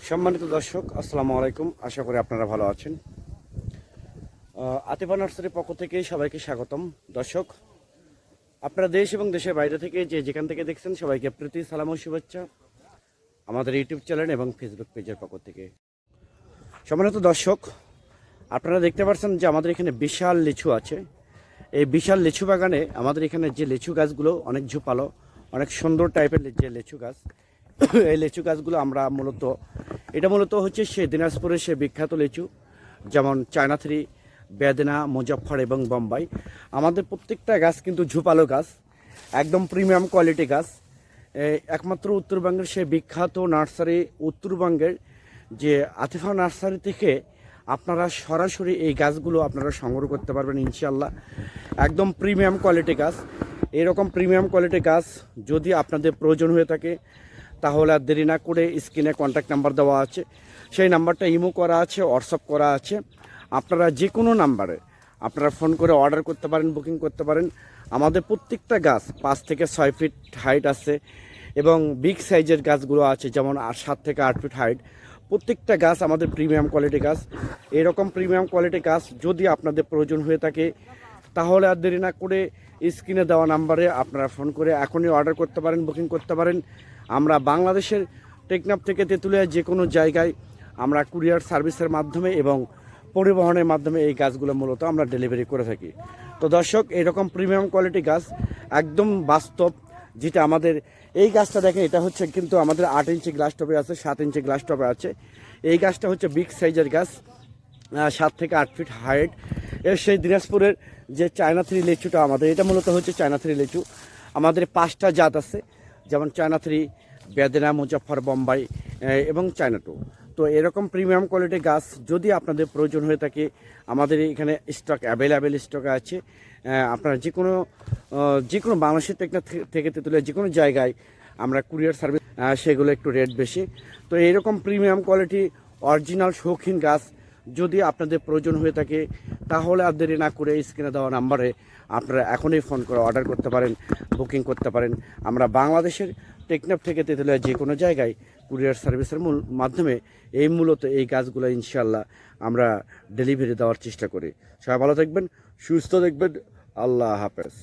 সম্মানিত দর্শক, আসসালামু আলাইকুম। আশা করি আপনারা ভালো আছেন। আতিফা নার্সারির পক্ষ থেকে সবাইকে স্বাগতম। দর্শক, আপনারা দেশ এবং দেশের বাইরে থেকে যেখান থেকে দেখছেন সবাইকে প্রীতি সালাম ও শুভেচ্ছা আমাদের ইউটিউব চ্যানেল এবং ফেসবুক পেজের পক্ষ থেকে। সম্মানিত দর্শক, আপনারা দেখতে পাচ্ছেন যে আমাদের এখানে বিশাল লিচু আছে। এই বিশাল লিচু বাগানে আমাদের এখানে যে লিচু গাছগুলো অনেক ঝোপালো, অনেক সুন্দর টাইপের যে লিচু গাছ, এই লিচু গাছগুলো আমরা মূলত হচ্ছে সে দিনাজপুরের সে বিখ্যাত লিচু, যেমন চায়না থ্রি, বেদেনা, মুজফ্ফর এবং বোম্বাই। আমাদের প্রত্যেকটা গাছ কিন্তু ঝোপালো গাছ, একদম প্রিমিয়াম কোয়ালিটি গাছ। একমাত্র উত্তরবঙ্গের সে বিখ্যাত নার্সারি, উত্তরবঙ্গের যে আতিফা নার্সারি থেকে আপনারা সরাসরি এই গাছগুলো আপনারা সংগ্রহ করতে পারবেন ইনশাল্লাহ। একদম প্রিমিয়াম কোয়ালিটি গাছ। এরকম প্রিমিয়াম কোয়ালিটি গাছ যদি আপনাদের প্রয়োজন হয়ে থাকে তাহলে আর দেরি না করে স্ক্রিনে কন্ট্যাক্ট নাম্বার দেওয়া আছে, সেই নাম্বারটা ইমো করা আছে, হোয়াটসঅ্যাপ করা আছে। আপনারা যে কোনো নাম্বারে আপনারা ফোন করে অর্ডার করতে পারেন, বুকিং করতে পারেন। আমাদের প্রত্যেকটা গাছ 5 থেকে 6 ফিট হাইট আছে এবং বিগ সাইজের গাছগুলো আছে, যেমন 7 থেকে 8 ফিট হাইট। প্রত্যেকটা গাছ আমাদের প্রিমিয়াম কোয়ালিটি গাছ। এরকম প্রিমিয়াম কোয়ালিটি গাছ যদি আপনাদের প্রয়োজন হয়ে থাকে তাহলে আর দেরি না করে স্ক্রিনে দেওয়া নাম্বারে আপনারা ফোন করে এখনই অর্ডার করতে পারেন, বুকিং করতে পারেন। আমরা বাংলাদেশের টেকনাফ থেকে তেঁতুলিয়া যে কোনো জায়গায় আমরা কুরিয়ার সার্ভিসের মাধ্যমে এবং পরিবহনের মাধ্যমে এই গাছগুলো মূলত আমরা ডেলিভারি করে থাকি। তো দর্শক, এরকম প্রিমিয়াম কোয়ালিটি গাছ একদম বাস্তব, যেটা আমাদের এই গাছটা দেখেন, এটা হচ্ছে কিন্তু আমাদের 8 ইঞ্চি গ্লাস টবে আছে, 7 ইঞ্চি গ্লাস টবে আছে। এই গাছটা হচ্ছে বিগ সাইজের গাছ, 7 থেকে 8 ফিট হাইট। এর সেই দিনাজপুরের যে চায়না থ্রি লিচুটা আমাদের, এটা মূলত হচ্ছে চায়না থ্রি লিচু। আমাদের 5টা জাত আছে, যেমন চায়না থ্রি, বেদেনা, মুজফ্ফর, বোম্বাই এবং চায়না টু। তো এরকম প্রিমিয়াম কোয়ালিটির গাছ যদি আপনাদের প্রয়োজন হয়ে থাকে আমাদের এখানে স্টক অ্যাভেলেবেল স্টক আছে। আপনারা যে কোনো বাংলাদেশের টেকনাফ থেকে তেঁতুলিয়া যে কোনো জায়গায় আমরা কুরিয়ার সার্ভিস, সেগুলো একটু রেট বেশি। তো এইরকম প্রিমিয়াম কোয়ালিটি অরিজিনাল শৌখিন গাছ যদি আপনাদের প্রয়োজন হয়ে থাকে তাহলে আর দেরি না করে স্ক্রিনে দেওয়া নাম্বারে আপনারা এখনই ফোন করে অর্ডার করতে পারেন, বুকিং করতে পারেন। আমরা বাংলাদেশের টেকনাফ থেকে তেঁতুলিয়া যে কোনো জায়গায় কুরিয়ার সার্ভিসের মাধ্যমে মূলত এই গাছগুলো ইনশাল্লাহ আমরা ডেলিভারি দেওয়ার চেষ্টা করি। সবাই ভালো থাকবেন, সুস্থ থাকবেন। আল্লাহ হাফেজ।